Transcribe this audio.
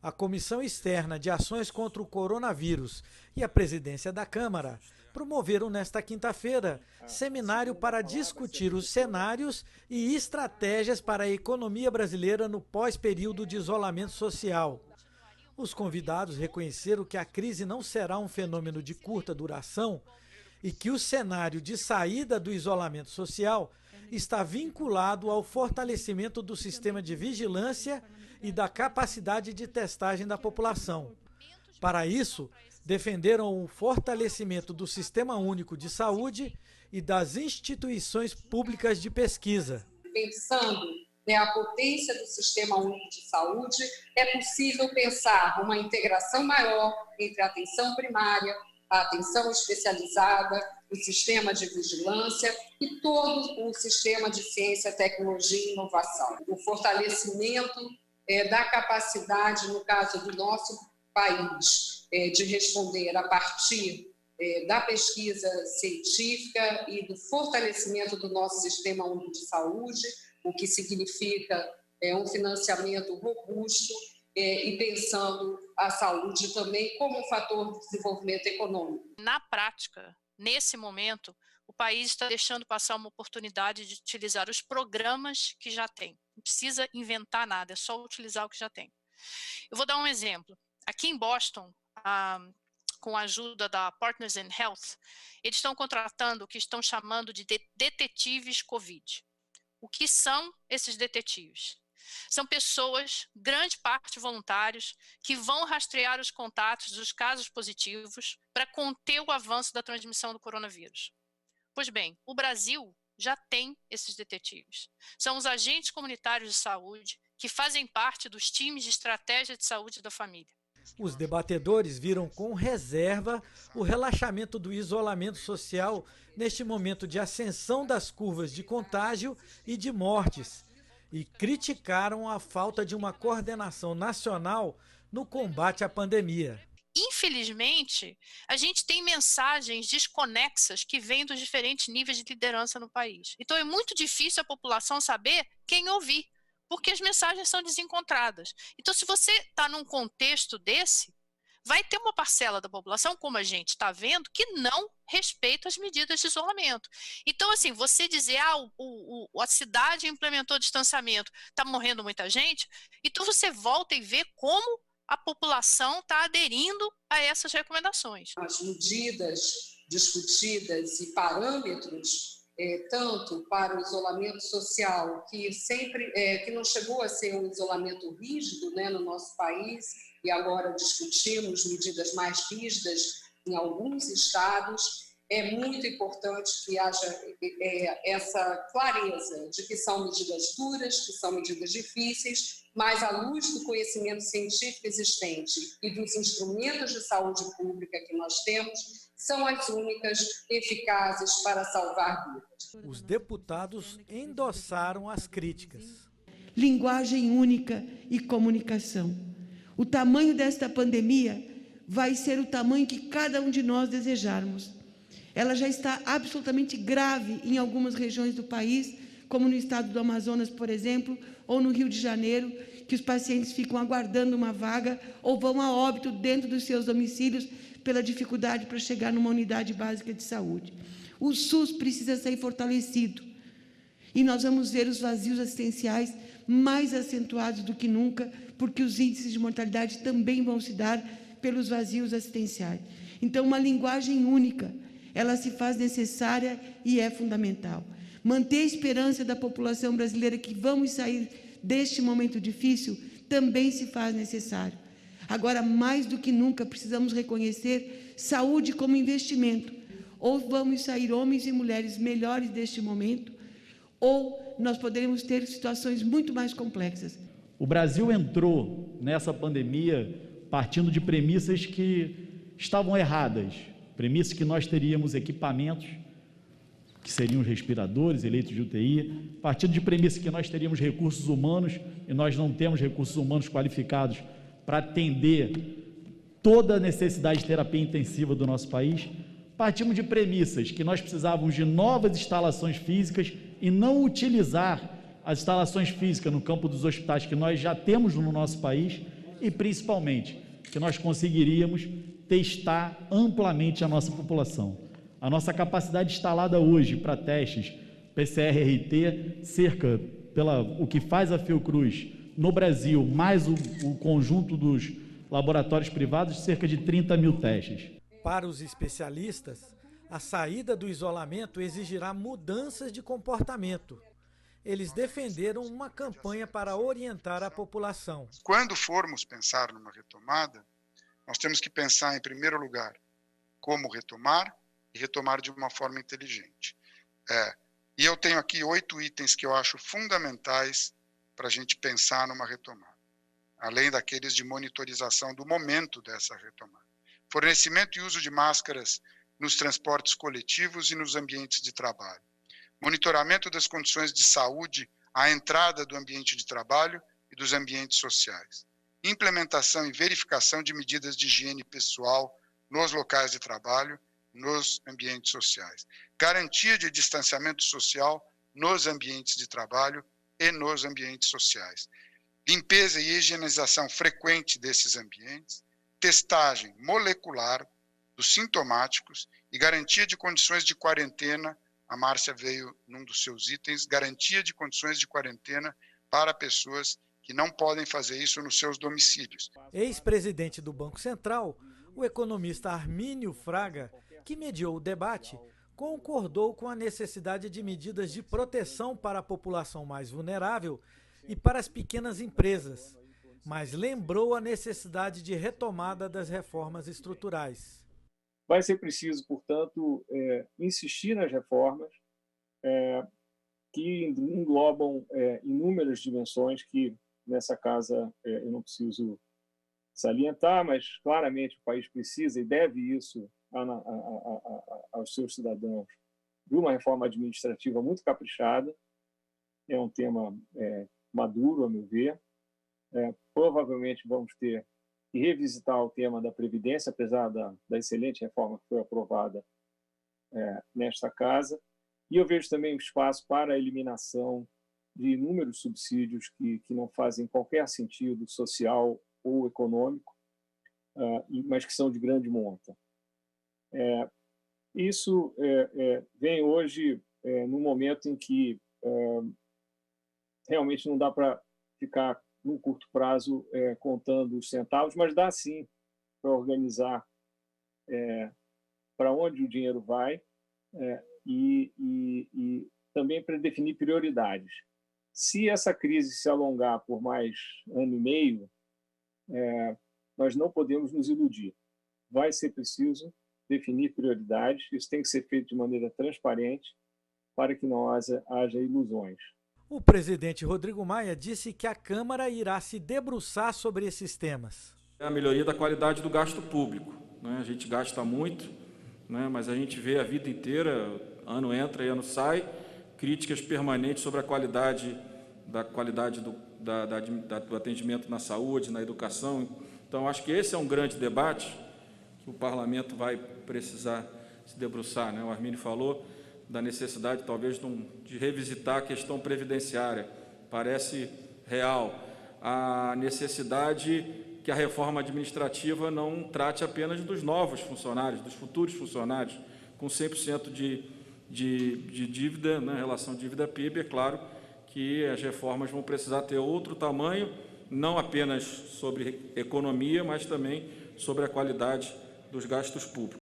A Comissão Externa de Ações contra o Coronavírus e a Presidência da Câmara promoveram nesta quinta-feira seminário para discutir os cenários e estratégias para a economia brasileira no pós-período de isolamento social. Os convidados reconheceram que a crise não será um fenômeno de curta duração e que o cenário de saída do isolamento social está vinculado ao fortalecimento do sistema de vigilância e da capacidade de testagem da população. Para isso, defenderam o fortalecimento do Sistema Único de Saúde e das instituições públicas de pesquisa. Pensando a potência do Sistema Único de Saúde, é possível pensar uma integração maior entre a atenção primária, a atenção especializada, o sistema de vigilância e todo o sistema de ciência, tecnologia e inovação. O fortalecimento da capacidade, no caso do nosso país, de responder a partir da pesquisa científica e do fortalecimento do nosso Sistema Único de Saúde, o que significa um financiamento robusto e pensando a saúde também como um fator de desenvolvimento econômico. Na prática, nesse momento, o país está deixando passar uma oportunidade de utilizar os programas que já tem. Não precisa inventar nada, é só utilizar o que já tem. Eu vou dar um exemplo. Aqui em Boston, com a ajuda da Partners in Health, eles estão contratando o que estão chamando de detetives COVID. O que são esses detetives? São pessoas, grande parte voluntários, que vão rastrear os contatos dos casos positivos para conter o avanço da transmissão do coronavírus. Pois bem, o Brasil já tem esses detetives. São os agentes comunitários de saúde que fazem parte dos times de estratégia de saúde da família. Os debatedores viram com reserva o relaxamento do isolamento social neste momento de ascensão das curvas de contágio e de mortes e criticaram a falta de uma coordenação nacional no combate à pandemia. Infelizmente, a gente tem mensagens desconexas que vêm dos diferentes níveis de liderança no país. Então é muito difícil a população saber quem ouvir, porque as mensagens são desencontradas. Então, se você está num contexto desse, vai ter uma parcela da população, como a gente está vendo, que não respeita as medidas de isolamento. Então, assim, você dizer, a cidade implementou distanciamento, está morrendo muita gente, então você volta e vê como a população está aderindo a essas recomendações. As medidas discutidas e parâmetros tanto para o isolamento social, que não chegou a ser um isolamento rígido, no nosso país, e agora discutimos medidas mais rígidas em alguns estados, é muito importante que haja essa clareza de que são medidas duras, que são medidas difíceis, mas à luz do conhecimento científico existente e dos instrumentos de saúde pública que nós temos, são as únicas eficazes para salvar vidas. Os deputados endossaram as críticas. Linguagem única e comunicação. O tamanho desta pandemia vai ser o tamanho que cada um de nós desejarmos. Ela já está absolutamente grave em algumas regiões do país, como no estado do Amazonas, por exemplo, ou no Rio de Janeiro, que os pacientes ficam aguardando uma vaga ou vão a óbito dentro dos seus domicílios pela dificuldade para chegar numa unidade básica de saúde. O SUS precisa ser fortalecido e nós vamos ver os vazios assistenciais mais acentuados do que nunca, porque os índices de mortalidade também vão se dar pelos vazios assistenciais. Então, uma linguagem única, ela se faz necessária e é fundamental. Manter a esperança da população brasileira que vamos sair deste momento difícil também se faz necessário. Agora, mais do que nunca, precisamos reconhecer saúde como investimento. Ou vamos sair homens e mulheres melhores deste momento, ou nós poderemos ter situações muito mais complexas. O Brasil entrou nessa pandemia partindo de premissas que estavam erradas. Premissas que nós teríamos equipamentos, que seriam os respiradores, leitos de UTI, partindo de premissas que nós teríamos recursos humanos, e nós não temos recursos humanos qualificados para atender toda a necessidade de terapia intensiva do nosso país. Partimos de premissas que nós precisávamos de novas instalações físicas e não utilizar as instalações físicas no campo dos hospitais que nós já temos no nosso país, e, principalmente, que nós conseguiríamos testar amplamente a nossa população. A nossa capacidade instalada hoje para testes PCR-RT, o que faz a Fiocruz no Brasil, mais o conjunto dos laboratórios privados, cerca de 30 mil testes. Para os especialistas, a saída do isolamento exigirá mudanças de comportamento. Eles defenderam uma campanha para orientar a população. Quando formos pensar numa retomada, nós temos que pensar, em primeiro lugar, como retomar e retomar de uma forma inteligente. E eu tenho aqui 8 itens que eu acho fundamentais para a gente pensar numa retomada, além daqueles de monitorização do momento dessa retomada. Fornecimento e uso de máscaras nos transportes coletivos e nos ambientes de trabalho. Monitoramento das condições de saúde à entrada do ambiente de trabalho e dos ambientes sociais. Implementação e verificação de medidas de higiene pessoal nos locais de trabalho, nos ambientes sociais. Garantia de distanciamento social nos ambientes de trabalho e nos ambientes sociais. Limpeza e higienização frequente desses ambientes. Testagem molecular dos sintomáticos e garantia de condições de quarentena. A Márcia veio num dos seus itens, garantia de condições de quarentena para pessoas que não podem fazer isso nos seus domicílios. Ex-presidente do Banco Central, o economista Armínio Fraga, que mediou o debate, concordou com a necessidade de medidas de proteção para a população mais vulnerável e para as pequenas empresas, mas lembrou a necessidade de retomada das reformas estruturais. Vai ser preciso, portanto, insistir nas reformas que englobam inúmeras dimensões que, nessa casa, eu não preciso salientar, mas claramente o país precisa e deve isso aos seus cidadãos de uma reforma administrativa muito caprichada. É um tema maduro, a meu ver. Provavelmente vamos ter que revisitar o tema da Previdência, apesar da excelente reforma que foi aprovada nesta casa. E eu vejo também espaço para a eliminação de inúmeros subsídios que não fazem qualquer sentido social ou econômico, mas que são de grande monta. Isso vem hoje num momento em que realmente não dá para ficar, num curto prazo, contando os centavos, mas dá sim para organizar para onde o dinheiro vai e também para definir prioridades. Se essa crise se alongar por mais ano e meio, nós não podemos nos iludir. Vai ser preciso definir prioridades, isso tem que ser feito de maneira transparente para que não haja ilusões. O presidente Rodrigo Maia disse que a Câmara irá se debruçar sobre esses temas. A melhoria da qualidade do gasto público, né? A gente gasta muito, né? Mas a gente vê a vida inteira, ano entra e ano sai, críticas permanentes sobre a qualidade do atendimento na saúde, na educação. Então, acho que esse é um grande debate que o parlamento vai precisar se debruçar, né? O Armínio falou da necessidade, talvez, de revisitar a questão previdenciária. Parece real. A necessidade que a reforma administrativa não trate apenas dos novos funcionários, dos futuros funcionários, com 100% de dívida, né, relação dívida-PIB. É claro que as reformas vão precisar ter outro tamanho, não apenas sobre economia, mas também sobre a qualidade dos gastos públicos.